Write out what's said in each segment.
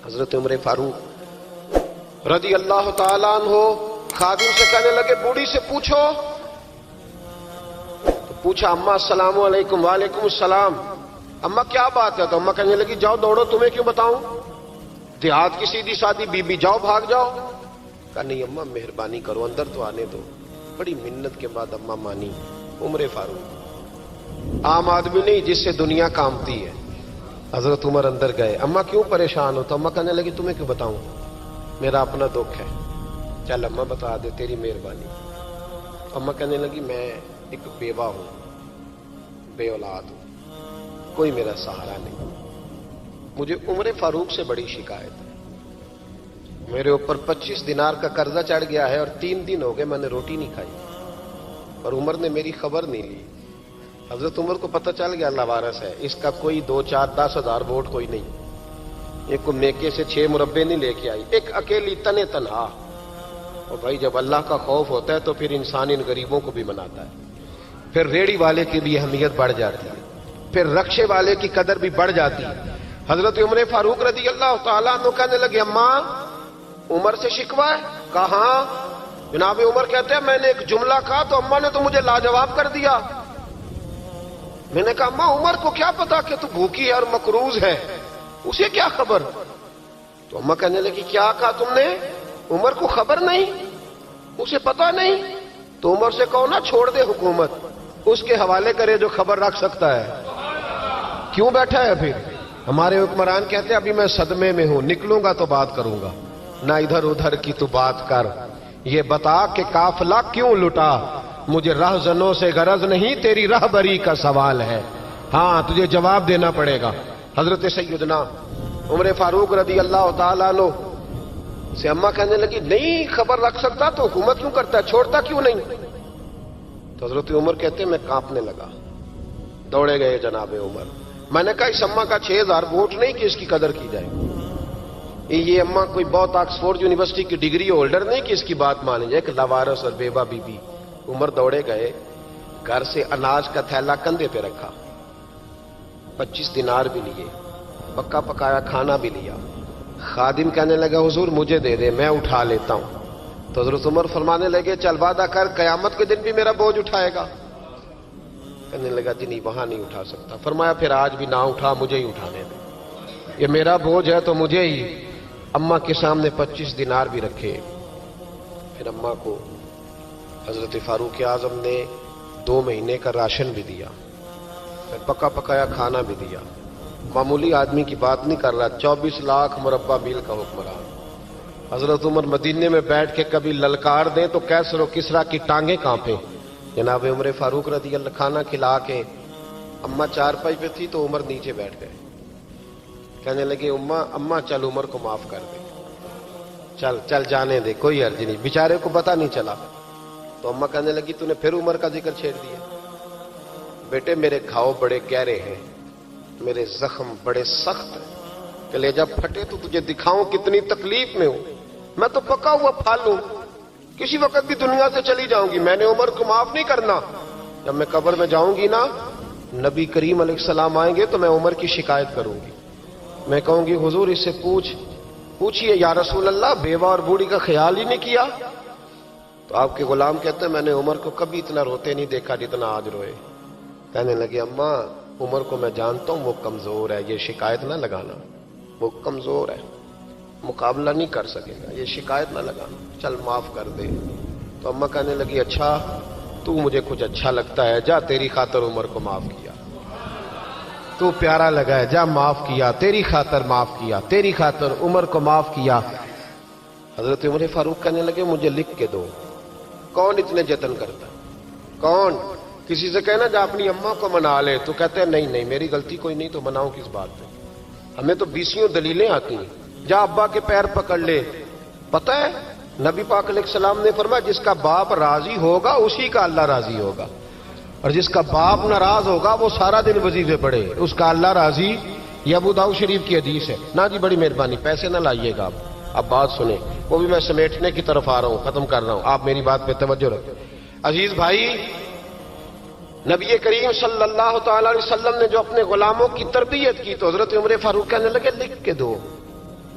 حضرت عمر فاروق رضی اللہ تعالیٰ عنہ خادم سے کہنے لگے بوڑھی سے پوچھو. تو پوچھا اماں السلام علیکم. وعلیکم السلام. اماں کیا بات ہے؟ تو اماں کہنے لگی جاؤ دوڑو، تمہیں کیوں بتاؤں، دیہات کی سیدھی سادی بی بی، جاؤ بھاگ جاؤ. کہا نہیں اماں مہربانی کرو اندر تو آنے دو. بڑی منت کے بعد اماں مانی. عمر فاروق عام آدمی نہیں جس سے دنیا کامتی ہے. حضرت عمر اندر گئے. اماں کیوں پریشان ہو؟ تو اماں کہنے لگی تمہیں کیوں بتاؤں، میرا اپنا دکھ ہے. چل اماں بتا دے، تیری مہربانی. اماں کہنے لگی میں ایک بیوہ ہوں، بے اولاد ہوں، کوئی میرا سہارا نہیں. مجھے عمر فاروق سے بڑی شکایت ہے. میرے اوپر 25 دینار کا قرضہ چڑھ گیا ہے اور 3 دن ہو گئے میں نے روٹی نہیں کھائی، اور عمر نے میری خبر نہیں لی. حضرت عمر کو پتہ چل گیا لوارث ہے، اس کا کوئی 2 4 10 ہزار ووٹ کوئی نہیں. ایک کو میکے سے 6 مربے نہیں لے کے آئی، ایک اکیلی تنے تنہا. اور بھائی جب اللہ کا خوف ہوتا ہے تو پھر انسان ان غریبوں کو بھی مناتا ہے. پھر ریڑی والے کی بھی اہمیت بڑھ جاتی ہے، پھر رکشے والے کی قدر بھی بڑھ جاتی ہے. حضرت عمر فاروق رضی اللہ تعالیٰ عنہ کہنے لگے اماں عمر سے شکوہ ہے؟ کہاں؟ جناب عمر کہتے ہیں میں نے ایک جملہ کہا تو اماں نے تو مجھے لاجواب کر دیا. میں نے کہا اماں عمر کو کیا پتا کہ تو بھوکی ہے اور مقروض ہے، اسے کیا خبر؟ تو اماں کہنے لگی کیا کہا تم نے؟ عمر کو خبر نہیں، اسے پتا نہیں؟ تو عمر سے کہو نا چھوڑ دے حکومت، اس کے حوالے کرے جو خبر رکھ سکتا ہے. کیوں بیٹھا ہے پھر؟ ہمارے حکمران کہتے ہیں ابھی میں صدمے میں ہوں، نکلوں گا تو بات کروں گا. نہ ادھر ادھر کی تو بات کر، یہ بتا کہ قافلہ کیوں لٹا. مجھے رہزنوں سے غرض نہیں، تیری رہبری کا سوال ہے. ہاں تجھے جواب دینا پڑے گا. حضرت سیدنا عمر فاروق رضی اللہ تعالیٰ عنہ سے اماں کہنے لگی نہیں خبر رکھ سکتا تو حکومت کیوں کرتا ہے، چھوڑتا کیوں نہیں؟ تو حضرت عمر کہتے ہیں میں کانپنے لگا. دوڑے گئے جناب عمر. میں نے کہا اس اماں کا 6000 ووٹ نہیں کہ اس کی قدر کی جائے. یہ اماں کوئی بہت آکسفورڈ یونیورسٹی کی ڈگری ہولڈر نہیں کہ اس کی بات مانی جائے. ایک لاوارث اور بیوہ بی بی. عمر دوڑے گئے، گھر سے اناج کا تھیلا کندھے پہ رکھا، 25 دینار بھی لیے، پکا پکایا کھانا بھی لیا. خادم کہنے لگا حضور مجھے دے دے میں اٹھا لیتا ہوں. تو حضرت عمر فرمانے لگے چل وعدہ کر قیامت کے دن بھی میرا بوجھ اٹھائے گا. کہنے لگا جی نہیں وہاں نہیں اٹھا سکتا. فرمایا پھر آج بھی نہ اٹھا، مجھے ہی اٹھانے دے، یہ میرا بوجھ ہے تو مجھے ہی. اماں کے سامنے 25 دینار بھی رکھے. پھر اماں کو حضرت فاروق اعظم نے 2 مہینے کا راشن بھی دیا، پھر پکا پکایا کھانا بھی دیا. معمولی آدمی کی بات نہیں کر رہا، 24 لاکھ مربع میل کا حکمران. حضرت عمر مدینے میں بیٹھ کے کبھی للکار دیں تو کیسر و کسریٰ کی ٹانگیں کانپیں. جناب عمر فاروق رضی اللہ کھانا کھلا کے اماں چارپائی پہ تھی تو عمر نیچے بیٹھ گئے. کہنے لگے اماں چل عمر کو معاف کر دے، چل چل جانے دے، کوئی عرض نہیں، بیچارے کو پتہ نہیں چلا. تو اماں کہنے لگی تو نے پھر عمر کا ذکر چھیڑ دیا. بیٹے میرے گھاؤ بڑے گہرے ہیں، میرے زخم بڑے سخت ہیں، کلیجہ پھٹے تو تجھے دکھاؤں کتنی تکلیف میں ہوں. میں تو پکا ہوا پھل ہوں، کسی وقت بھی دنیا سے چلی جاؤں گی. میں نے عمر کو معاف نہیں کرنا. جب میں قبر میں جاؤں گی نا، نبی کریم علیہ السلام آئیں گے تو میں عمر کی شکایت کروں گی. میں کہوں گی حضور اس سے پوچھئے یا رسول اللہ بیوہ اور بوڑھی کا خیال ہی نہیں کیا. تو آپ کے غلام کہتے ہیں میں نے عمر کو کبھی اتنا روتے نہیں دیکھا جتنا آج روئے. کہنے لگے اماں عمر کو میں جانتا ہوں وہ کمزور ہے، یہ شکایت نہ لگانا، وہ کمزور ہے، مقابلہ نہیں کر سکے گا، یہ شکایت نہ لگانا، چل معاف کر دے. تو اماں کہنے لگی اچھا تو مجھے کچھ اچھا لگتا ہے، جا تیری خاطر عمر کو معاف کیا، تو پیارا لگا ہے، جا معاف کیا، تیری خاطر معاف کیا، تیری خاطر عمر کو معاف کیا. حضرت عمر فاروق کہنے لگے مجھے لکھ کے دو. کون اتنے جتن کرتا ہے؟ کون؟ کسی سے کہنا جا اپنی اماں کو منا لے، تو کہتے ہیں نہیں میری غلطی کوئی نہیں تو مناؤں کس بات پہ؟ ہمیں تو 20 دلیلیں آتی ہیں. جا ابا کے پیر پکڑ لے. پتہ ہے نبی پاک علیہ السلام نے فرمایا جس کا باپ راضی ہوگا اسی کا اللہ راضی ہوگا، اور جس کا باپ ناراض ہوگا وہ سارا دن وظیفے پڑھے اس کا اللہ راضی. یہ ابو داؤد شریف کی حدیث ہے. نہ جی بڑی مہربانی پیسے نہ لائیے گا. اب بات سنیں، وہ بھی میں سمیٹنے کی طرف آ رہا ہوں، ختم کر رہا ہوں، آپ میری بات پہ توجہ رکھیں. عزیز بھائی، نبی کریم صلی اللہ تعالی علیہ وسلم نے جو اپنے غلاموں کی تربیت کی تو حضرت عمر فاروق کہنے لگے لکھ کے دو.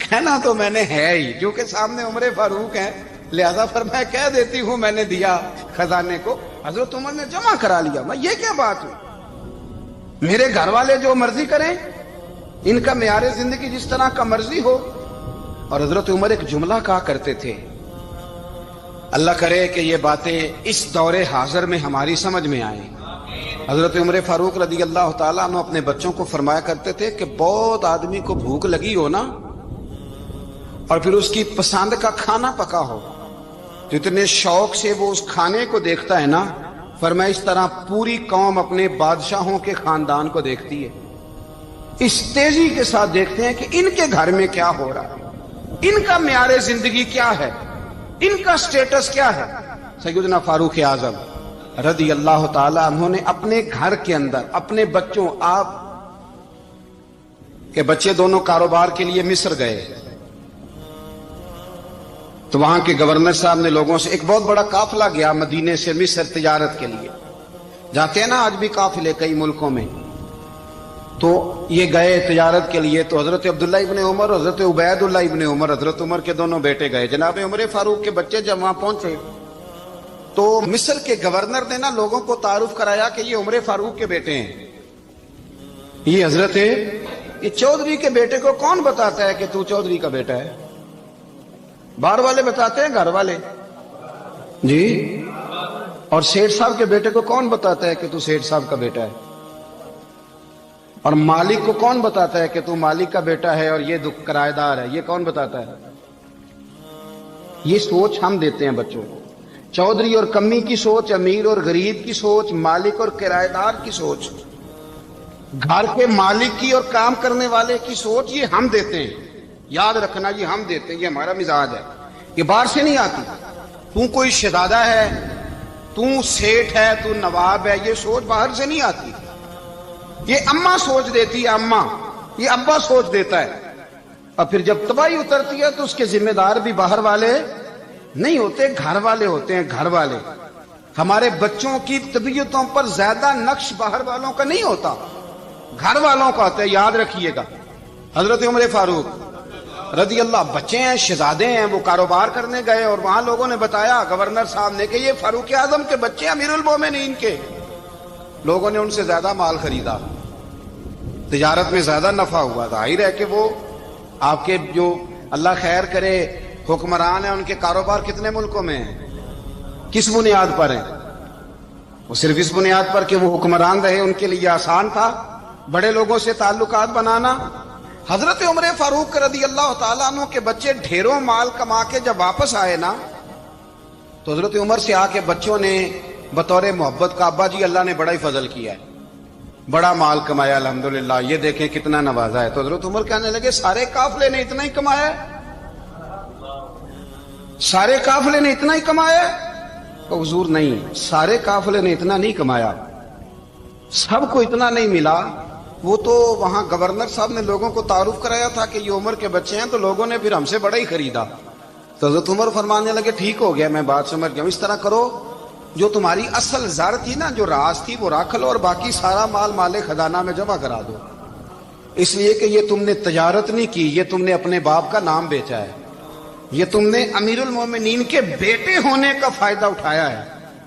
کہنا تو میں نے ہے ہی, کیونکہ سامنے عمر فاروق ہیں, لہذا پھر میں کہہ دیتی ہوں میں نے دیا خزانے کو. حضرت عمر نے جمع کرا لیا. میں یہ کیا بات ہوئی, میرے گھر والے جو مرضی کریں, ان کا معیار زندگی جس طرح کا مرضی ہو. اور حضرت عمر ایک جملہ کہا کرتے تھے, اللہ کرے کہ یہ باتیں اس دور حاضر میں ہماری سمجھ میں آئیں. حضرت عمر فاروق رضی اللہ تعالیٰ عنہ اپنے بچوں کو فرمایا کرتے تھے کہ بہت آدمی کو بھوک لگی ہو نا, اور پھر اس کی پسند کا کھانا پکا ہو, تو اتنے شوق سے وہ اس کھانے کو دیکھتا ہے نا, فرمایا اس طرح پوری قوم اپنے بادشاہوں کے خاندان کو دیکھتی ہے, اس تیزی کے ساتھ دیکھتے ہیں کہ ان کے گھر میں کیا ہو رہا ہے, ان کا معیار زندگی کیا ہے, ان کا سٹیٹس کیا ہے. سیدنا فاروق اعظم رضی اللہ تعالی عنہ نے اپنے گھر کے اندر اپنے بچوں, آپ کے بچے دونوں کاروبار کے لیے مصر گئے, تو وہاں کے گورنر صاحب نے لوگوں سے, ایک بہت بڑا قافلہ گیا مدینے سے مصر تجارت کے لیے, جاتے ہیں نا آج بھی قافلے کئی ملکوں میں, تو یہ گئے تجارت کے لیے. تو حضرت عبداللہ ابن عمر اور حضرت عبید اللہ ابن عمر, حضرت عمر کے دونوں بیٹے گئے. جناب عمر فاروق کے بچے جب وہاں پہنچے تو مصر کے گورنر نے نا لوگوں کو تعارف کرایا کہ یہ عمر فاروق کے بیٹے ہیں. یہ حضرت, یہ چودھری کے بیٹے کو کون بتاتا ہے کہ تو چودھری کا بیٹا ہے؟ باہر والے بتاتے ہیں, گھر والے جی. اور سیٹھ صاحب کے بیٹے کو کون بتاتا ہے کہ تو سیٹھ صاحب کا بیٹا ہے؟ اور مالک کو کون بتاتا ہے کہ تو مالک کا بیٹا ہے اور یہ کرایہ دار ہے؟ یہ کون بتاتا ہے؟ یہ سوچ ہم دیتے ہیں بچوں کو. چودھری اور کمی کی سوچ, امیر اور غریب کی سوچ, مالک اور کرایہ دار کی سوچ, گھر کے مالک کی اور کام کرنے والے کی سوچ, یہ ہم دیتے ہیں. یاد رکھنا, یہ ہم دیتے ہیں, یہ ہمارا مزاج ہے, یہ باہر سے نہیں آتی. تو کوئی شہزادہ ہے, تو سیٹھ ہے, تو نواب ہے, یہ سوچ باہر سے نہیں آتی. یہ اماں سوچ دیتی ہے, اماں, یہ ابا سوچ دیتا ہے. اور پھر جب تباہی اترتی ہے تو اس کے ذمہ دار بھی باہر والے نہیں ہوتے, گھر والے ہوتے ہیں, گھر والے. ہمارے بچوں کی طبیعتوں پر زیادہ نقش باہر والوں کا نہیں ہوتا, گھر والوں کا ہوتا ہے. یاد رکھیے گا. حضرت عمر فاروق رضی اللہ, بچے ہیں, شہزادے ہیں, وہ کاروبار کرنے گئے اور وہاں لوگوں نے بتایا گورنر صاحب نے کہ یہ فاروق اعظم کے بچے, امیر المومنین کے. لوگوں نے ان سے زیادہ مال خریدا, تجارت میں زیادہ نفع ہوا. ظاہر ہے کہ وہ آپ کے جو اللہ خیر کرے حکمران ہیں, ان کے کاروبار کتنے ملکوں میں ہیں, کس بنیاد پر ہیں؟ وہ صرف اس بنیاد پر کہ وہ حکمران رہے, ان کے لیے آسان تھا بڑے لوگوں سے تعلقات بنانا. حضرت عمر فاروق رضی اللہ تعالیٰ عنہ کے بچے ڈھیروں مال کما کے جب واپس آئے نا, تو حضرت عمر سے آ کے بچوں نے بطور محبت کا, ابا جی اللہ نے بڑا ہی فضل کیا ہے, بڑا مال کمایا الحمدللہ, یہ دیکھیں کتنا نوازا ہے. تو حضرت عمر کہنے لگے سارے قافلے نے اتنا ہی کمایا ہے, سارے قافلے نے اتنا ہی کمایا ہے؟ تو حضور نہیں, سارے قافلے نے اتنا نہیں کمایا, سب کو اتنا نہیں ملا. وہ تو وہاں گورنر صاحب نے لوگوں کو تعارف کرایا تھا کہ یہ عمر کے بچے ہیں, تو لوگوں نے پھر ہم سے بڑا ہی خریدا. تو حضرت عمر فرمانے لگے ٹھیک ہو گیا, میں بات سمجھ گیا, اس طرح کرو جو تمہاری اصل زر تھی نا, جو راز تھی, وہ رکھ لو اور باقی سارا مال مال خزانہ میں جمع کرا دو. اس لیے کہ یہ تم نے تجارت نہیں کی, یہ تم نے اپنے باپ کا نام بیچا ہے, یہ تم نے امیر المومنین کے بیٹے ہونے کا فائدہ اٹھایا ہے.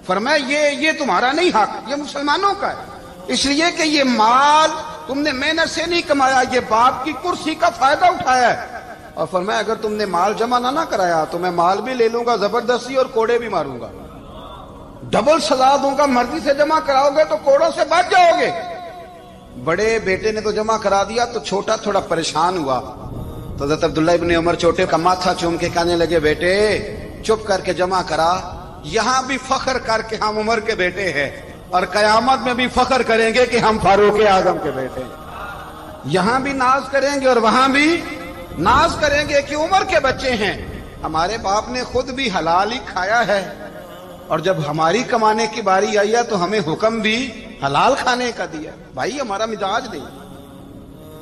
فرمایا یہ تمہارا نہیں حق, یہ مسلمانوں کا ہے, اس لیے کہ یہ مال تم نے محنت سے نہیں کمایا, یہ باپ کی کرسی کا فائدہ اٹھایا ہے. اور فرمایا اگر تم نے مال جمع نہ کرایا تو میں مال بھی لے لوں گا زبردستی اور کوڑے بھی ماروں گا, ڈبل سزا دوں گا. مرضی سے جمع کراؤ گے تو کوڑوں سے بچ جاؤ گے. بڑے بیٹے نے تو جمع کرا دیا, تو چھوٹا تھوڑا پریشان ہوا. تو حضرت عبداللہ ابن عمر چھوٹے کا ماتھا چوم کے کہنے لگے بیٹے چپ کر کے جمع کرا, یہاں بھی فخر کر کے ہم عمر کے بیٹے ہیں, اور قیامت میں بھی فخر کریں گے کہ ہم فاروق اعظم کے بیٹے ہیں. یہاں بھی ناز کریں گے اور وہاں بھی ناز کریں گے کہ عمر کے بچے ہیں. ہمارے باپ نے خود بھی حلال ہی کھایا ہے, اور جب ہماری کمانے کی باری آئی ہے تو ہمیں حکم بھی حلال کھانے کا دیا. بھائی ہمارا مزاج نہیں.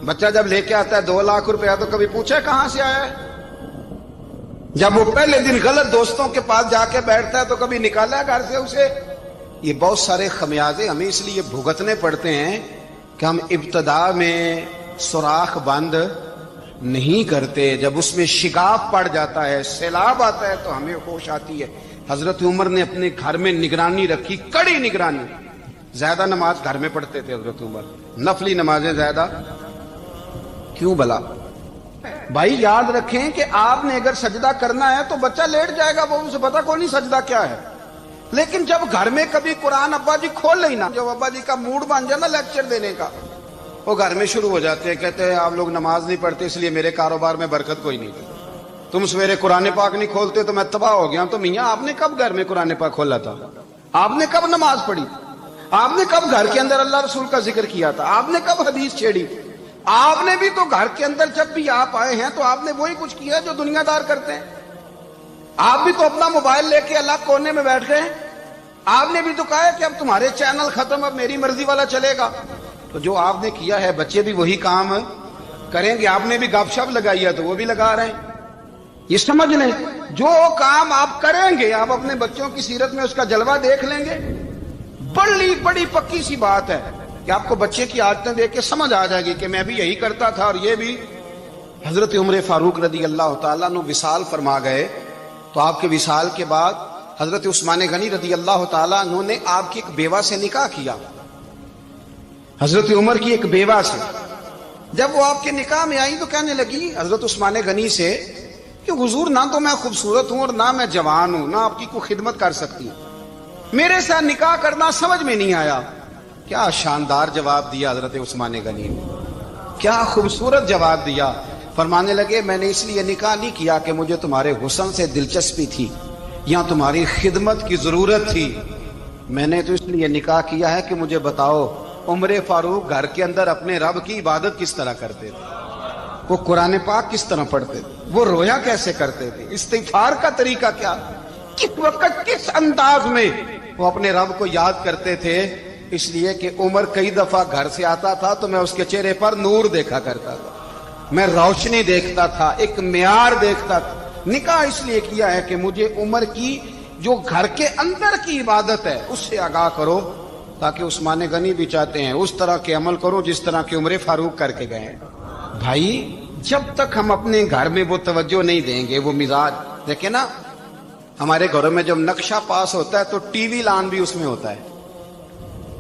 بچہ جب لے کے آتا ہے 2 لاکھ روپیہ تو کبھی پوچھے کہاں سے آیا ہے؟ جب وہ پہلے دن غلط دوستوں کے پاس جا کے بیٹھتا ہے تو کبھی نکالا ہے گھر سے اسے؟ یہ بہت سارے خمیازے ہمیں اس لیے بھگتنے پڑتے ہیں کہ ہم ابتدا میں سوراخ بند نہیں کرتے، جب اس میں شگاف پڑ جاتا ہے، سیلاب آتا ہے تو ہمیں ہوش آتی ہے۔ حضرت عمر نے اپنے گھر میں نگرانی رکھی، کڑی نگرانی۔ زیادہ نماز گھر میں پڑھتے تھے حضرت عمر، نفلی نمازیں زیادہ کیوں بلا؟ بھائی یاد رکھیں کہ آپ نے اگر سجدہ کرنا ہے تو بچہ لیٹ جائے گا، وہ اسے پتا کوئی نہیں سجدہ کیا ہے۔ لیکن جب گھر میں کبھی قرآن ابا جی کھول لیں نا، جب ابا جی کا موڈ بن جائے نا لیکچر دینے کا، وہ گھر میں شروع ہو جاتے ہیں، کہتے ہیں آپ لوگ نماز نہیں پڑھتے اس لیے میرے کاروبار میں برکت کوئی نہیں تھی، تم سویرے قرآن پاک نہیں کھولتے تو میں تباہ ہو گیا۔ تو میاں آپ نے کب گھر میں قرآن پاک کھولا تھا؟ آپ نے کب نماز پڑھی؟ آپ نے کب گھر کے اندر اللہ رسول کا ذکر کیا تھا؟ آپ نے کب حدیث چھیڑی؟ آپ نے بھی تو گھر کے اندر جب بھی آپ آئے ہیں تو آپ نے وہی کچھ کیا جو دنیا دار کرتے ہیں۔ آپ بھی تو اپنا موبائل لے کے الگ کونے میں بیٹھ گئے، آپ نے بھی تو کہا ہے کہ اب تمہارے چینل ختم، اب میری مرضی والا چلے گا۔ تو جو آپ نے کیا ہے بچے بھی وہی کام کریں گے۔ آپ نے بھی گپ شپ لگائی ہے تو وہ بھی لگا رہے ہیں۔ یہ سمجھ لیں جو کام آپ کریں گے آپ اپنے بچوں کی سیرت میں اس کا جلوہ دیکھ لیں گے۔ بڑی پکی سی بات ہے کہ آپ کو بچے کی عادتیں دیکھ کے سمجھ آ جائے گی کہ میں بھی یہی کرتا تھا اور یہ بھی۔ حضرت عمر فاروق رضی اللہ تعالیٰ عنہ وصال فرما گئے تو آپ کے وصال کے بعد حضرت عثمان غنی رضی اللہ تعالیٰ عنہ نے آپ کی ایک بیوہ سے نکاح کیا، حضرت عمر کی ایک بیوہ سے۔ جب وہ آپ کے نکاح میں آئی تو کہنے لگی حضرت عثمان غنی سے کہ حضور نہ تو میں خوبصورت ہوں اور نہ میں جوان ہوں، نہ آپ کی کوئی خدمت کر سکتی ہوں، میرے ساتھ نکاح کرنا سمجھ میں نہیں آیا۔ کیا شاندار جواب دیا حضرت عثمان غنی نے، کیا خوبصورت جواب دیا۔ فرمانے لگے میں نے اس لیے نکاح نہیں کیا کہ مجھے تمہارے حسن سے دلچسپی تھی یا تمہاری خدمت کی ضرورت تھی، میں نے تو اس لیے نکاح کیا ہے کہ مجھے بتاؤ عمر فاروق گھر کے اندر اپنے رب کی عبادت کس طرح کرتے تھے، وہ قرآن پاک کس طرح پڑھتے تھے، وہ رویا کیسے کرتے تھے، استغفار کا طریقہ کیا، کس وقت کس انداز میں وہ اپنے رب کو یاد کرتے تھے۔ اس لیے کہ عمر کئی دفعہ گھر سے آتا تھا تو میں اس کے چہرے پر نور دیکھا کرتا تھا، میں روشنی دیکھتا تھا، ایک معیار دیکھتا تھا۔ نکاح اس لیے کیا ہے کہ مجھے عمر کی جو گھر کے اندر کی عبادت ہے اس سے آگاہ کرو، تاکہ عثمان غنی بھی چاہتے ہیں اس طرح کے عمل کرو جس طرح کے عمر فاروق کر کے گئے ہیں۔ بھائی جب تک ہم اپنے گھر میں وہ توجہ نہیں دیں گے، وہ مزاج دیکھیں نا، ہمارے گھروں میں جب نقشہ پاس ہوتا ہے تو ٹی وی لان بھی اس میں ہوتا ہے،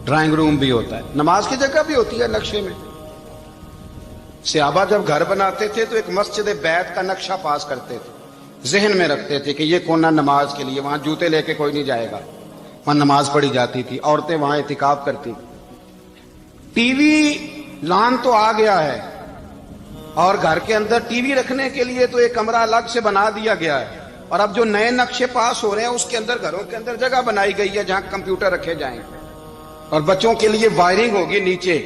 ڈرائنگ روم بھی ہوتا ہے، نماز کی جگہ بھی ہوتی ہے نقشے میں۔ صحابہ جب گھر بناتے تھے تو ایک مسجد بیت کا نقشہ پاس کرتے تھے، ذہن میں رکھتے تھے کہ یہ کونا نماز کے لیے، وہاں جوتے لے کے کوئی نہیں جائے گا، وہاں نماز پڑھی جاتی تھی، عورتیں وہاں اعتکاف کرتی تھی۔ ٹی وی لان تو آ گیا ہے اور گھر کے اندر ٹی وی رکھنے کے لیے تو ایک کمرہ الگ سے بنا دیا گیا ہے، اور اب جو نئے نقشے پاس ہو رہے ہیں اس کے اندر گھروں کے اندر جگہ بنائی گئی ہے جہاں کمپیوٹر رکھے جائیں اور بچوں کے لیے وائرنگ ہوگی نیچے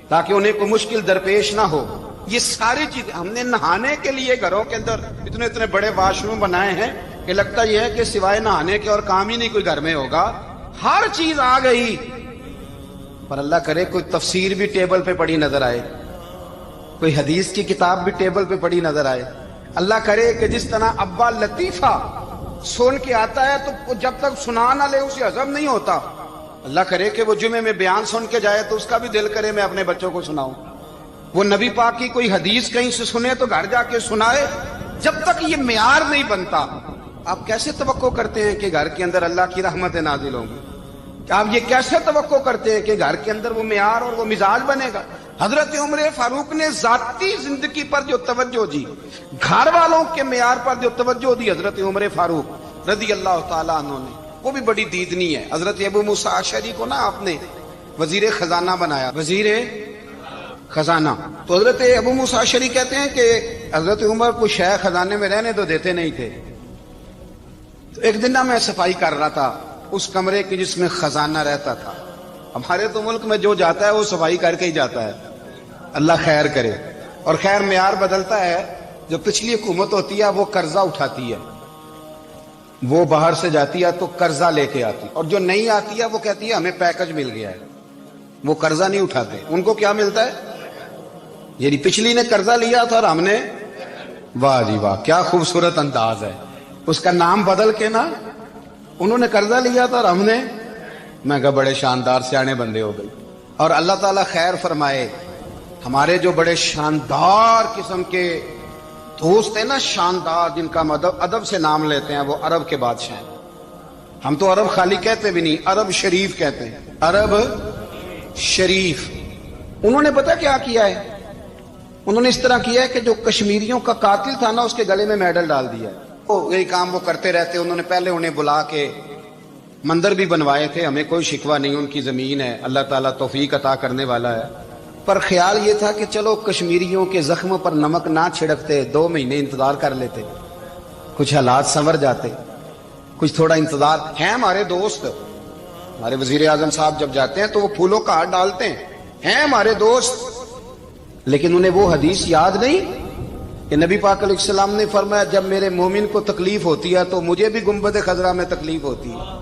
تاکہ انہیں کوئی مشکل درپیش نہ ہو۔ یہ ساری چیز ہم نے نہانے کے لیے گھروں کے اندر اتنے بڑے واش روم بنائے ہیں کہ لگتا یہ ہے کہ سوائے نہانے کے اور کام ہی نہیں کوئی گھر میں ہوگا۔ ہر چیز آ گئی، پر اللہ کرے کوئی تفسیر بھی ٹیبل پہ پڑی نظر آئے، کوئی حدیث کی کتاب بھی ٹیبل پہ پڑی نظر آئے۔ اللہ کرے کہ جس طرح ابا لطیفہ سن کے آتا ہے تو جب تک سنا نہ لے اسے ہضم نہیں ہوتا، اللہ کرے کہ وہ جمعے میں بیان سن کے جائے تو اس کا بھی دل کرے میں اپنے بچوں کو سناؤں۔ وہ نبی پاک کی کوئی حدیث کہیں سے سنے تو گھر جا کے سنائے۔ جب تک یہ معیار نہیں بنتا آپ کیسے توقع کرتے ہیں کہ گھر کے اندر اللہ کی رحمتیں نازل ہوں گی؟ آپ یہ کیسے توقع کرتے ہیں کہ گھر کے اندر وہ معیار اور وہ مزاج بنے گا؟ حضرت عمر فاروق نے ذاتی زندگی پر جو توجہ دی، گھر والوں کے معیار پر جو توجہ دی حضرت عمر فاروق رضی اللہ تعالیٰ عنہ نے، وہ بھی بڑی دیدنی ہے۔ حضرت ابو موسیٰ اشعری کو نا آپ نے وزیر خزانہ بنایا، وزیر خزانہ۔ تو حضرت ابو موسیٰ اشعری کہتے ہیں کہ حضرت عمر کو شے خزانے میں رہنے تو دیتے نہیں تھے۔ تو ایک دن میں صفائی کر رہا تھا اس کمرے کی جس میں خزانہ رہتا تھا۔ ہمارے تو ملک میں جو جاتا ہے وہ صفائی کر کے ہی جاتا ہے، اللہ خیر کرے۔ اور خیر معیار بدلتا ہے، جو پچھلی حکومت ہوتی ہے وہ قرضہ اٹھاتی ہے، وہ باہر سے جاتی ہے تو قرضہ لے کے آتی، اور جو نہیں آتی ہے وہ کہتی ہے ہمیں پیکج مل گیا ہے، وہ قرضہ نہیں اٹھاتے۔ ان کو کیا ملتا ہے؟ یعنی پچھلی نے قرضہ لیا تھا اور ہم نے، واہ جی واہ کیا خوبصورت انداز ہے، اس کا نام بدل کے نا، انہوں نے قرضہ لیا تھا اور ہم نے، میں کہا بڑے شاندار سیانے بندے ہو گئی۔ اور اللہ تعالیٰ خیر فرمائے، ہمارے جو بڑے شاندار قسم کے دوست ہیں نا، شاندار، جن کا ادب سے نام لیتے ہیں، وہ عرب کے بادشاہ ہیں۔ ہم تو عرب خالی کہتے بھی نہیں، عرب شریف کہتے ہیں، عرب شریف۔ انہوں نے پتہ کیا کیا ہے؟ انہوں نے اس طرح کیا ہے کہ جو کشمیریوں کا قاتل تھا نا، اس کے گلے میں میڈل ڈال دیا ہے۔ یہی کام وہ کرتے رہتے۔ انہوں نے پہلے انہیں بلا کے مندر بھی بنوائے تھے، ہمیں کوئی شکوہ نہیں، ان کی زمین ہے، اللہ تعالیٰ توفیق عطا کرنے والا ہے، پر خیال یہ تھا کہ چلو کشمیریوں کے زخموں پر نمک نہ چھڑکتے، 2 مہینے انتظار کر لیتے، کچھ حالات سنور جاتے، کچھ تھوڑا انتظار۔ ہیں ہمارے دوست، ہمارے وزیر اعظم صاحب جب جاتے ہیں تو وہ پھولوں کا ہار ڈالتے ہیں ہمارے دوست، لیکن انہیں وہ حدیث یاد نہیں کہ نبی پاک علیہ السلام نے فرمایا جب میرے مومن کو تکلیف ہوتی ہے تو مجھے بھی گنبد خضرا میں تکلیف ہوتی ہے۔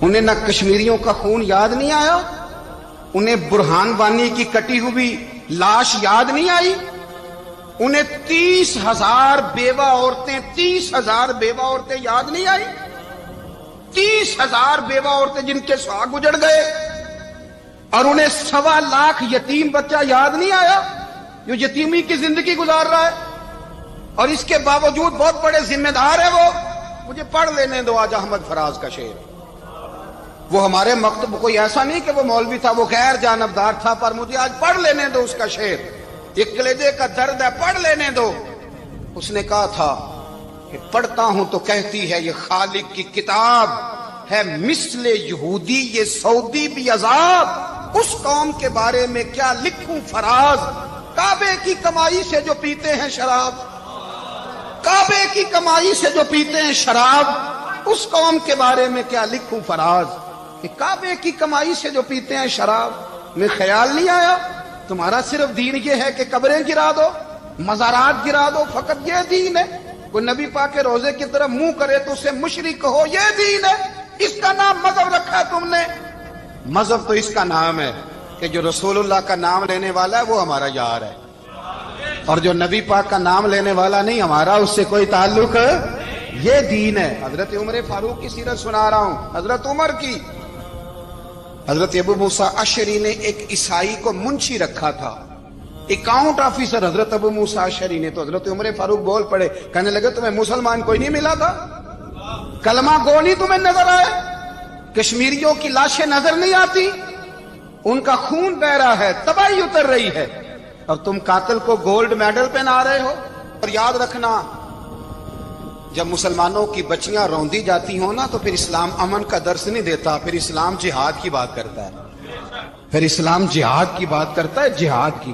انہیں نہ کشمیریوں کا خون یاد نہیں آیا، انہیں برہان وانی کی کٹی ہوئی لاش یاد نہیں آئی، انہیں 30,000 بیوہ عورتیں 30,000 بیوہ عورتیں یاد نہیں آئی، 30,000 بیوہ عورتیں جن کے سواگ اجڑ گئے، اور انہیں 1.25 لاکھ یتیم بچہ یاد نہیں آیا جو یتیمی کی زندگی گزار رہا ہے، اور اس کے باوجود بہت بڑے ذمہ دار ہے وہ۔ مجھے پڑھ لینے دو آج احمد فراز کا شعر۔ وہ ہمارے مکتب کوئی ایسا نہیں کہ وہ مولوی تھا، وہ غیر جانبدار تھا، پر مجھے آج پڑھ لینے دو اس کا شعر، ایک کلیجے کا درد ہے، پڑھ لینے دو۔ اس نے کہا تھا کہ پڑھتا ہوں تو کہتی ہے یہ خالق کی کتاب ہے، مثل یہودی یہ سعودی بھی عذاب، اس قوم کے بارے میں کیا لکھوں فراز، کعبے کی کمائی سے جو پیتے ہیں شراب، کعبے کی کمائی سے جو پیتے ہیں شراب، اس قوم کے بارے میں کیا لکھوں فراز، کہ کعبے کی کمائی سے جو پیتے ہیں شراب۔ میں خیال نہیں آیا تمہارا صرف دین یہ ہے کہ قبریں گرا دو، مزارات گرا دو، فقط یہ دین ہے؟ کوئی نبی پاک کے روزے کی طرف منہ کرے تو اسے مشرک کہو، یہ دین ہے؟ اس کا نام مذہب رکھا ہے تم نے؟ مذہب تو اس کا نام ہے کہ جو رسول اللہ کا نام لینے والا ہے وہ ہمارا یار ہے، اور جو نبی پاک کا نام لینے والا نہیں، ہمارا اس سے کوئی تعلق، یہ دین ہے۔ حضرت عمر فاروق کی سیرت سنا رہا ہوں، حضرت عمر کی۔ حضرت ابو موسیٰ اشعری نے ایک عیسائی کو منشی رکھا تھا، اکاؤنٹ آفیسر حضرت ابو موسیٰ اشعری نے۔ تو حضرت عمر فاروق بول پڑے، کہنے لگے تمہیں مسلمان کوئی نہیں ملا تھا؟ کلمہ گو نہیں تمہیں نظر آئے؟ کشمیریوں کی لاشیں نظر نہیں آتی؟ ان کا خون بہ رہا ہے، تباہی اتر رہی ہے، اور تم قاتل کو گولڈ میڈل پہنا رہے ہو۔ اور یاد رکھنا، جب مسلمانوں کی بچیاں روندی جاتی ہوں نا تو پھر اسلام امن کا درس نہیں دیتا، پھر اسلام جہاد کی بات کرتا ہے، پھر اسلام جہاد کی بات کرتا ہے، جہاد کی۔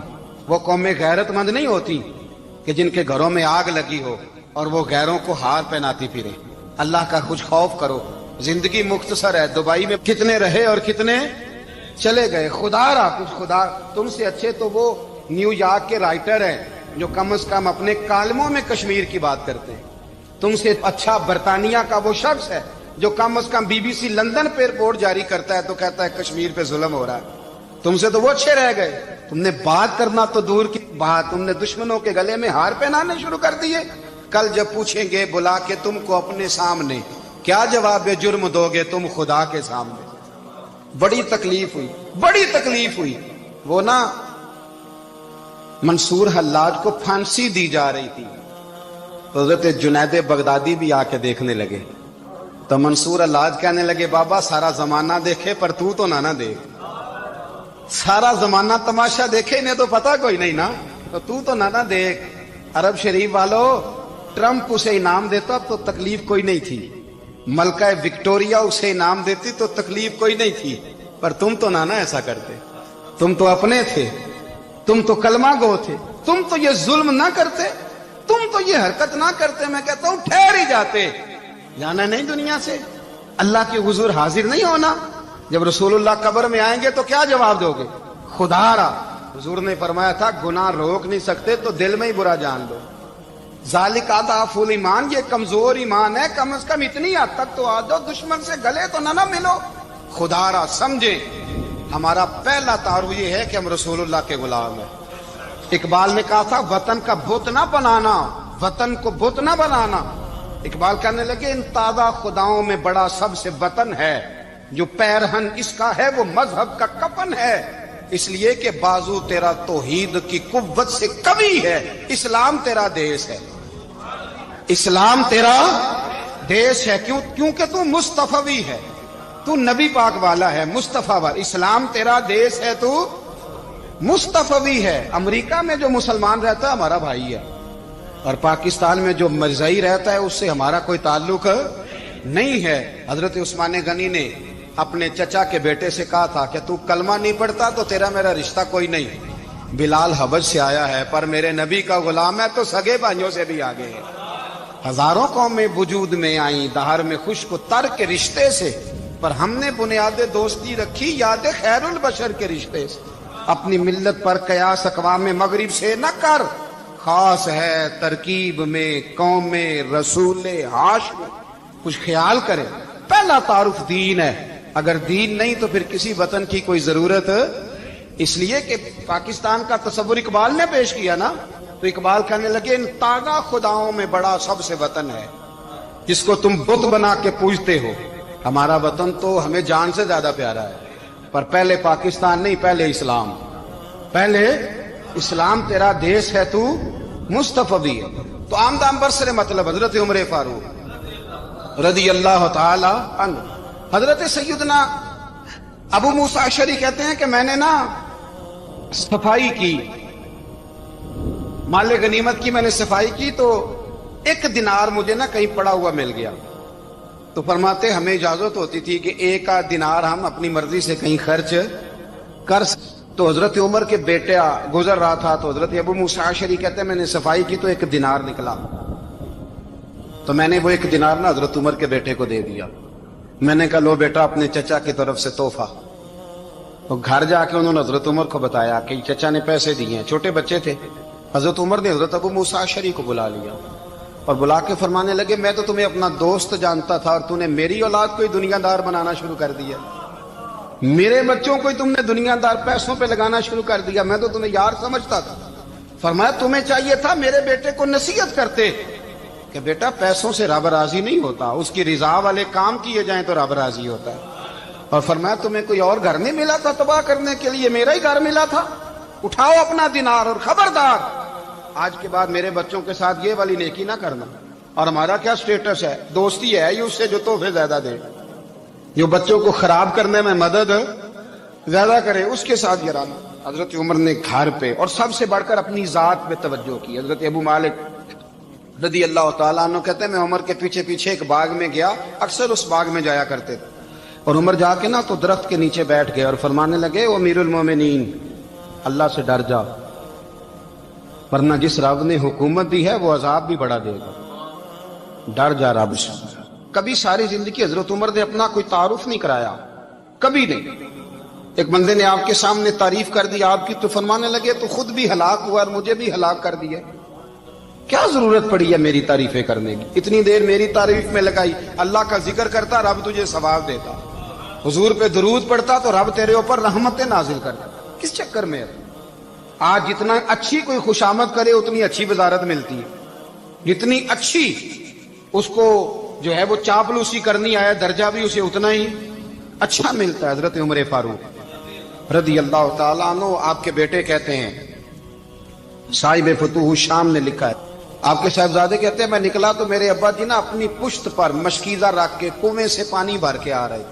وہ قومیں غیرت مند نہیں ہوتی کہ جن کے گھروں میں آگ لگی ہو اور وہ غیروں کو ہار پہناتی پھرے۔ اللہ کا کچھ خوف کرو، زندگی مختصر ہے، دبئی میں کتنے رہے اور کتنے چلے گئے۔ خدا را کچھ، خدا تم سے اچھے تو وہ نیو یارک کے رائٹر ہیں جو کم از کم اپنے کالموں میں کشمیر کی بات کرتے ہیں، تم سے اچھا برطانیہ کا وہ شخص ہے جو کم از کم BBC لندن پہ رپورٹ جاری کرتا ہے تو کہتا ہے کشمیر پہ ظلم ہو رہا ہے۔ تم سے تو وہ اچھے رہ گئے، تم نے بات کرنا تو دور کی بات، تم نے دشمنوں کے گلے میں ہار پہنانے شروع کر دیے۔ کل جب پوچھیں گے بلا کے تم کو اپنے سامنے، کیا جواب جرم دو گے تم خدا کے سامنے؟ بڑی تکلیف ہوئی، بڑی تکلیف ہوئی۔ وہ نا منصور حلاج کو پھانسی دی جا رہی تھی، تو حضرت جنید بغدادی بھی آ کے دیکھنے لگے، تو منصور حلاج کہنے لگے بابا سارا زمانہ دیکھے پر تو نہ دیکھ، سارا زمانہ تماشا دیکھے انہیں تو پتا کوئی نہیں نا، تو نہ دیکھ۔ عرب شریف والو، ٹرمپ اسے انعام دیتا تو تکلیف کوئی نہیں تھی، ملکہ وکٹوریا اسے انعام دیتی تو تکلیف کوئی نہیں تھی، پر تم تو نہ ایسا کرتے، تم تو اپنے تھے، تم تو کلمہ گو تھے، تم تو یہ ظلم نہ کرتے، تم تو یہ حرکت نہ کرتے۔ میں کہتا ہوں ٹھہر ہی جاتے، جانا نہیں دنیا سے، اللہ کے حضور حاضر نہیں ہونا۔ جب رسول اللہ قبر میں آئیں گے تو کیا جواب دو گے؟ خدا را، حضور نے فرمایا تھا گناہ روک نہیں سکتے تو دل میں ہی برا جان لو، ذالک اضعف الایمان، یہ کمزور ایمان ہے، کم از کم اتنی حد تک تو آ جاؤ، دشمن سے گلے تو نہ ملو۔ خدا را سمجھے، ہمارا پہلا تعارف یہ ہے کہ ہم رسول اللہ کے غلام ہیں۔ اقبال نے کہا تھا وطن کا بت نہ بنانا، وطن کو بت نہ بنانا۔ اقبال کہنے لگے ان تازہ خداؤں میں بڑا سب سے وطن ہے، جو پیرہن اس کا ہے وہ مذہب کا کفن ہے، اس لیے کہ بازو تیرا توحید کی قوت سے قوی ہے۔ اسلام تیرا دیس ہے، اسلام تیرا دیس ہے، کیونکہ تو مصطفی ہے، تو نبی پاک والا ہے، مصطفی والا۔ اسلام تیرا دیس ہے، تو مصطفی ہے۔ امریکہ میں جو مسلمان رہتا ہے ہمارا بھائی ہے، اور پاکستان میں جو مرزائی رہتا ہے اس سے ہمارا کوئی تعلق نہیں ہے۔ حضرت عثمان غنی نے اپنے چچا کے بیٹے سے کہا تھا کہ تو کلمہ نہیں پڑھتا تو تیرا میرا رشتہ کوئی نہیں۔ بلال حبش سے آیا ہے پر میرے نبی کا غلام ہے تو سگے بھائیوں سے بھی آگے ہے۔ ہزاروں قومیں وجود میں آئیں دہر میں خشک و تر کے رشتے سے، پر ہم نے بنیاد دوستی رکھی یاد خیر البشر کے رشتے سے۔ اپنی ملت پر قیاس اقوام مغرب سے نہ کر، خاص ہے ترکیب میں قوم رسول ہاشم۔ کچھ خیال کرے، پہلا تعارف دین ہے، اگر دین نہیں تو پھر کسی وطن کی کوئی ضرورت۔ اس لیے کہ پاکستان کا تصور اقبال نے پیش کیا نا، تو اقبال کہنے لگے ان تازہ خداؤں میں بڑا سب سے وطن ہے جس کو تم بت بنا کے پوجتے ہو۔ ہمارا وطن تو ہمیں جان سے زیادہ پیارا ہے، پر پہلے پاکستان نہیں، پہلے اسلام، پہلے اسلام تیرا دیس ہے، تو مصطفی ہے۔ تو آمدام برسر مطلب حضرت عمر فاروق رضی اللہ تعالی عنہ۔ حضرت سیدنا ابو موسیٰ اشعری کہتے ہیں کہ میں نے نا صفائی کی، مال غنیمت کی میں نے صفائی کی، تو ایک دینار مجھے نا کہیں پڑا ہوا مل گیا، تو فرماتے ہمیں اجازت ہوتی تھی کہ ایک آدھ دینار ہم اپنی مرضی سے کہیں خرچ کر۔ تو حضرت عمر کے بیٹا گزر رہا تھا، تو حضرت ابو موسیٰ اشعری کہتے ہیں میں نے صفائی کی تو ایک دینار نکلا، تو میں نے وہ ایک دینار نا حضرت عمر کے بیٹے کو دے دیا۔ میں نے کہا لو بیٹا اپنے چچا کی طرف سے تحفہ۔ تو گھر جا کے انہوں نے حضرت عمر کو بتایا کہ چچا نے پیسے دیے ہیں، چھوٹے بچے تھے۔ حضرت عمر نے حضرت ابو موسیٰ اشعری کو بلا لیا اور بلا کے فرمانے لگے میں تو تمہیں اپنا دوست جانتا تھا اور تو نے میری اولاد کو ہی دنیا دار بنانا شروع کر دیا، میرے بچوں کو ہی تم نے دنیا دار پیسوں پہ لگانا شروع کر دیا، میں تو تمہیں یار سمجھتا تھا۔ فرمایا تمہیں چاہیے تھا میرے بیٹے کو نصیحت کرتے کہ بیٹا پیسوں سے رب راضی نہیں ہوتا، اس کی رضا والے کام کیے جائیں تو رب راضی ہوتا ہے۔ اور فرمایا تمہیں کوئی اور گھر نہیں ملا تھا تباہ کرنے کے لیے، میرا ہی گھر ملا تھا، اٹھاؤ اپنا دینار اور خبردار آج کے بعد میرے بچوں کے ساتھ یہ والی نیکی نہ کرنا۔ اور ہمارا کیا سٹیٹس ہے، دوستی ہے یہ اس سے جو تحفے زیادہ دے، جو بچوں کو خراب کرنے میں مدد زیادہ کرے اس کے ساتھ گرانا۔ حضرت عمر نے گھر پہ اور سب سے بڑھ کر اپنی ذات پہ توجہ کی۔ حضرت ابو مالک رضی اللہ تعالیٰ عنہ کہتے ہیں میں عمر کے پیچھے پیچھے ایک باغ میں گیا، اکثر اس باغ میں جایا کرتے تھے، اور عمر جا کے نا تو درخت کے نیچے بیٹھ گئے اور فرمانے لگے او امیر المومنین اللہ سے ڈر جا، ورنہ جس رب نے حکومت دی ہے وہ عذاب بھی بڑا دے گا، ڈر جا رب سے۔ کبھی ساری زندگی حضرت عمر نے اپنا کوئی تعارف نہیں کرایا، کبھی نہیں۔ ایک بندے نے آپ کے سامنے تعریف کر دی آپ کی تو فرمانے لگے تو خود بھی ہلاک ہوا اور مجھے بھی ہلاک کر دیا، کیا ضرورت پڑی ہے میری تعریفیں کرنے کی، اتنی دیر میری تعریف میں لگائی، اللہ کا ذکر کرتا رب تجھے ثواب دیتا، حضور پہ درود پڑھتا تو رب تیرے اوپر رحمتیں نازل کرتا، کس چکر میں ہے؟ آج جتنا اچھی کوئی خوشامد کرے اتنی اچھی وزارت ملتی ہے، جتنی اچھی اس کو جو ہے وہ چاپلوسی کرنی آیا درجہ بھی اسے اتنا ہی اچھا ملتا ہے۔ حضرت عمر فاروق رضی اللہ تعالیٰ عنہ آپ کے بیٹے کہتے ہیں، صاحب فتوح الشام نے لکھا ہے، آپ کے صاحبزادے کہتے ہیں میں نکلا تو میرے ابا جی نا اپنی پشت پر مشکیزہ رکھ کے کنویں سے پانی بھر کے آ رہے،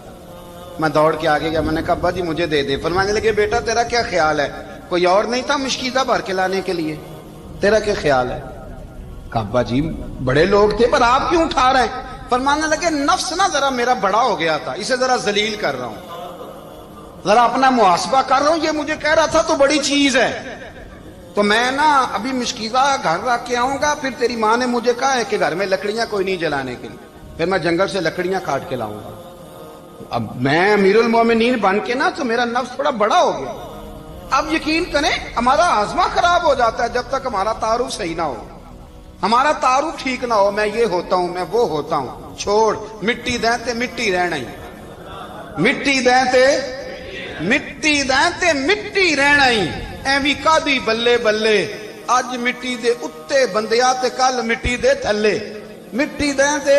میں دوڑ کے آگے گیا، میں نے کہا ابا جی مجھے دے دے۔ فرمانے لگے بیٹا تیرا کیا خیال ہے، کوئی اور نہیں تھا مشکیزہ بھر کے لانے کے لیے، تیرا کیا خیال ہے؟ کہا ابا جی بڑے لوگ تھے پر آپ کیوں اٹھا رہے ہیں؟ فرمانے لگے نفس نا ذرا میرا بڑا ہو گیا تھا، اسے ذرا ذلیل کر رہا ہوں، ذرا اپنا محاسبہ کر رہا ہوں، یہ مجھے کہہ رہا تھا تو بڑی چیز ہے، تو میں نا ابھی مشکیزہ گھر رکھ کے آؤں گا، پھر تیری ماں نے مجھے کہا ہے کہ گھر میں لکڑیاں کوئی نہیں جلانے کے لیے، پھر میں جنگل سے لکڑیاں کاٹ کے لاؤں گا۔ اب میں امیر المومنین بن کے نا تو میرا نفس تھوڑا بڑا ہو گیا۔ اب یقین کریں ہمارا ہاضمہ خراب ہو جاتا ہے جب تک ہمارا تعارف صحیح نہ ہو، ہمارا تعارف ٹھیک نہ ہو، میں یہ ہوتا ہوں میں وہ ہوتا ہوں، چھوڑ مٹی دیں تے مٹی رہنا ہی، مٹی دیں تے مٹی دیں تے مٹی رہنا ہی، ایویں کادی بلے بلے اج مٹی دے اتے بندیا تے کل مٹی دے تھلے، مٹی دیں تے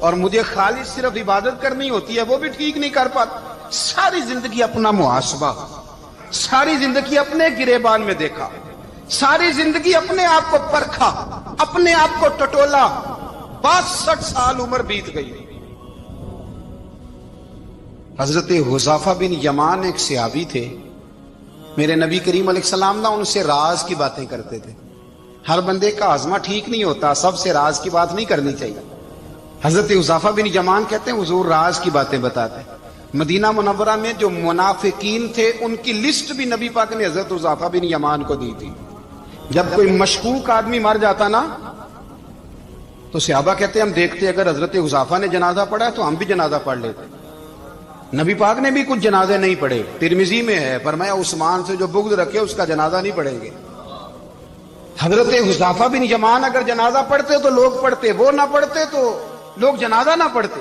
اور مجھے خالص صرف عبادت کرنی ہوتی ہے وہ بھی ٹھیک نہیں کر پاتا. ساری زندگی اپنا محاسبہ، ساری زندگی اپنے گریبان میں دیکھا، ساری زندگی اپنے آپ کو پرکھا، اپنے آپ کو ٹٹولا. 62 سال عمر بیت گئی. حضرت حذیفہ بن یمان ایک صحابی تھے. میرے نبی کریم علیہ السلام ان سے راز کی باتیں کرتے تھے. ہر بندے کا ہاضمہ ٹھیک نہیں ہوتا، سب سے راز کی بات نہیں کرنی چاہیے. حضرت حذیفہ بن یمان کہتے ہیں حضور راز کی باتیں بتاتے. مدینہ منورہ میں جو منافقین تھے ان کی لسٹ بھی نبی پاک نے حضرت حذیفہ بن یمان کو دی تھی. جب کوئی مشکوک آدمی مر جاتا نا تو صحابہ کہتے ہیں ہم دیکھتے اگر حضرت حذیفہ نے جنازہ پڑھا تو ہم بھی جنازہ پڑھ لیتے. نبی پاک نے بھی کچھ جنازے نہیں پڑھے. ترمذی میں ہے فرمایا عثمان سے جو بغض رکھے اس کا جنازہ نہیں پڑھیں گے. حضرت حذیفہ بن یمان اگر جنازہ پڑھتے تو لوگ پڑھتے، وہ نہ پڑھتے تو لوگ جنازہ نہ پڑھتے.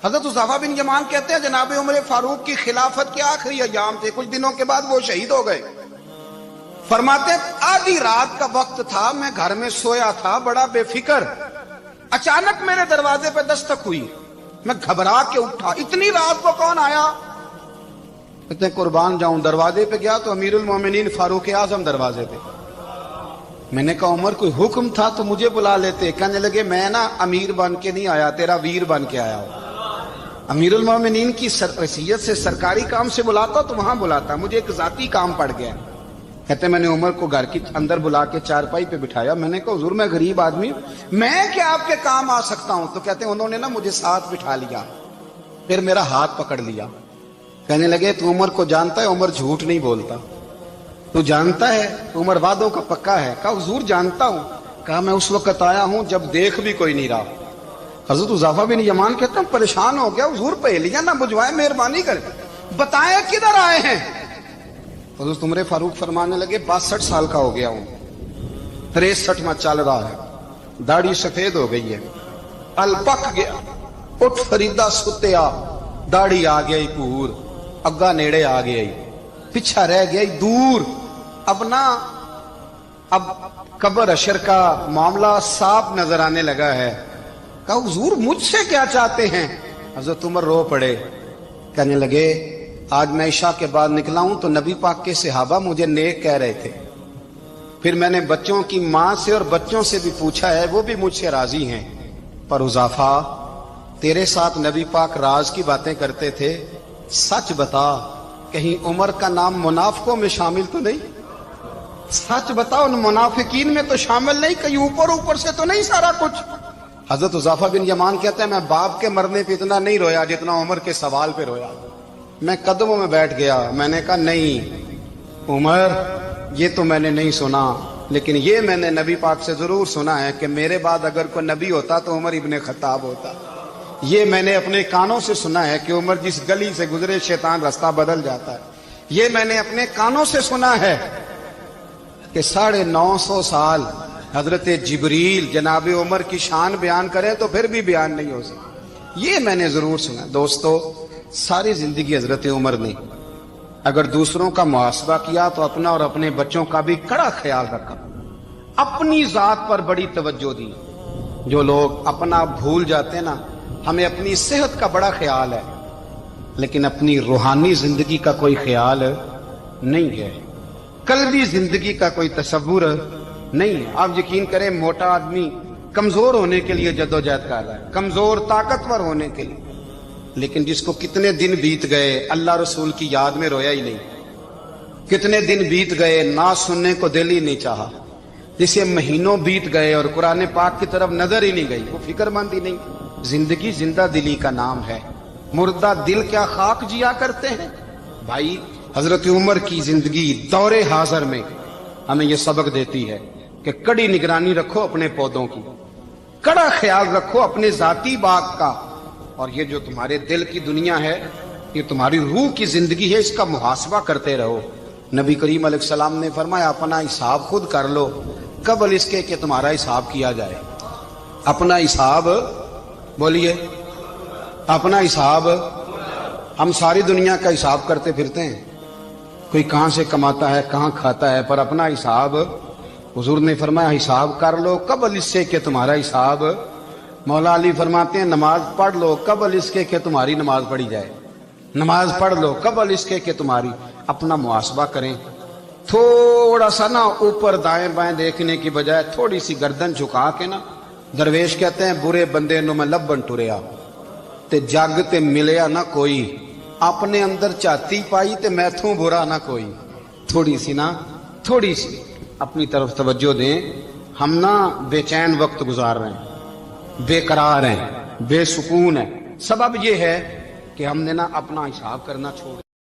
حضرت حذیفہ بن یمان کہتے ہیں جناب عمر فاروق کی خلافت کے آخری ایام تھے، کچھ دنوں کے بعد وہ شہید ہو گئے. فرماتے آدھی رات کا وقت تھا، میں گھر میں سویا تھا بڑا بے فکر، اچانک میرے دروازے پہ دستک ہوئی، میں گھبرا کے اٹھا. اتنی رات کو کون آیا؟ اتنے قربان جاؤں. دروازے پہ گیا تو امیر المومنین فاروق اعظم دروازے پہ. میں نے کہا عمر کوئی حکم تھا تو مجھے بلا لیتے. کہنے لگے میں نا امیر بن کے نہیں آیا، تیرا ویر بن کے آیا ہوں. امیر المومنین کی حیثیت سے سرکاری کام سے بلاتا تو وہاں بلاتا، مجھے ایک ذاتی کام پڑ گیا. کہتے میں نے عمر کو گھر کی اندر بلا کے چارپائی پہ بٹھایا. میں نے کہا حضور میں غریب آدمی ہوں، میں کیا آپ کے کام آ سکتا ہوں؟ تو کہتے ہیں انہوں نے نا مجھے ساتھ بٹھا لیا، پھر میرا ہاتھ پکڑ لیا. کہنے لگے تو عمر کو جانتا ہے؟ عمر جھوٹ نہیں بولتا. تو جانتا ہے؟ عمر وعدوں کا پکا ہے. کہا حضور جانتا ہوں. کہا میں اس وقت آیا ہوں جب دیکھ بھی کوئی نہیں رہا. حضرت حذیفہ بن یمان کہتے ہیں پریشان ہو گیا، حضور پہلیاں نہ بجھوائے، مہربانی کریں بتائیں کدھر آئے ہیں. حضرت عمر فاروق فرمانے لگے 62 سال کا ہو گیا ہوں، 63 میں چل رہا ہے، داڑھی سفید ہو گئی ہے، ال پک گیا، اٹھ فریدا ستیا، داڑھی آ گئی پور، اگا نیڑے آ گئی، پیچھا رہ گئی دور. اب قبر اشر کا معاملہ صاف نظر آنے لگا ہے. کہا حضور مجھ سے کیا چاہتے ہیں؟ حضرت عمر رو پڑے. کہنے لگے آج میں عشاء کے بعد نکلا ہوں تو نبی پاک کے صحابہ مجھے نیک کہہ رہے تھے، پھر میں نے بچوں کی ماں سے اور بچوں سے بھی پوچھا ہے، وہ بھی مجھ سے راضی ہیں. پر حذیفہ تیرے ساتھ نبی پاک راز کی باتیں کرتے تھے، سچ بتا کہیں عمر کا نام منافقوں میں شامل تو نہیں؟ سچ بتا ان منافقین میں تو شامل نہیں، کہیں اوپر سے تو نہیں سارا کچھ؟ حضرت حذیفہ بن یمان کہتے ہیں میں باپ کے مرنے پہ اتنا نہیں رویا جتنا عمر کے سوال پہ رویا. میں قدموں میں بیٹھ گیا. میں نے کہا نہیں عمر یہ تو میں نے نہیں سنا، لیکن یہ میں نے نبی پاک سے ضرور سنا ہے کہ میرے بعد اگر کوئی نبی ہوتا تو عمر ابن خطاب ہوتا. یہ میں نے اپنے کانوں سے سنا ہے کہ عمر جس گلی سے گزرے شیطان رستہ بدل جاتا ہے. یہ میں نے اپنے کانوں سے سنا ہے کہ 950 سال حضرت جبریل جناب عمر کی شان بیان کریں تو پھر بھی بیان نہیں ہو سکتا. یہ میں نے ضرور سنا. دوستو ساری زندگی حضرت عمر نے اگر دوسروں کا محاسبہ کیا تو اپنا اور اپنے بچوں کا بھی کڑا خیال رکھا. اپنی ذات پر بڑی توجہ دی. جو لوگ اپنا بھول جاتے ہیں نا، ہمیں اپنی صحت کا بڑا خیال ہے لیکن اپنی روحانی زندگی کا کوئی خیال نہیں ہے، قلبی زندگی کا کوئی تصور نہیں ہے. آپ یقین کریں موٹا آدمی کمزور ہونے کے لیے جدوجہد کر رہا ہے، کمزور طاقتور ہونے کے لیے، لیکن جس کو کتنے دن بیت گئے اللہ رسول کی یاد میں رویا ہی نہیں، کتنے دن بیت گئے نہ سننے کو دل ہی نہیں چاہا، جسے مہینوں بیت گئے اور قرآن پاک کی طرف نظر ہی نہیں گئی، وہ فکر مند ہی نہیں. زندگی زندہ دلی کا نام ہے، مردہ دل کیا خاک جیا کرتے ہیں. بھائی حضرت عمر کی زندگی دور حاضر میں ہمیں یہ سبق دیتی ہے کہ کڑی نگرانی رکھو اپنے پودوں کی، کڑا خیال رکھو اپنے ذاتی باغ کا، اور یہ جو تمہارے دل کی دنیا ہے یہ تمہاری روح کی زندگی ہے، اس کا محاسبہ کرتے رہو. نبی کریم علیہ السلام نے فرمایا اپنا حساب خود کر لو قبل اس کے کہ تمہارا حساب کیا جائے. اپنا حساب بولیے، اپنا حساب. ہم ساری دنیا کا حساب کرتے پھرتے ہیں، کوئی کہاں سے کماتا ہے کہاں کھاتا ہے، پر اپنا حساب حضور نے فرمایا حساب کر لو قبل اس سے کہ تمہارا حساب مولا علی فرماتے ہیں نماز پڑھ لو قبل اس کے کہ تمہاری نماز پڑھی جائے، نماز پڑھ لو قبل اس کے کہ تمہاری، اپنا محاسبہ کریں، تھوڑا سا نا اوپر دائیں بائیں دیکھنے کی بجائے تھوڑی سی گردن جھکا کے نا، درویش کہتے ہیں برے بندے نو میں لبن ٹریا تے جگ تے ملیا نہ کوئی، اپنے اندر چاتی پائی تے میتھوں برا نہ کوئی، تھوڑی سی اپنی طرف توجہ دیں۔ ہم نا بے چین وقت گزار رہے ہیں، بے قرار ہیں، بے سکون ہیں، سبب یہ ہے کہ ہم نے نا اپنا حساب کرنا چھوڑ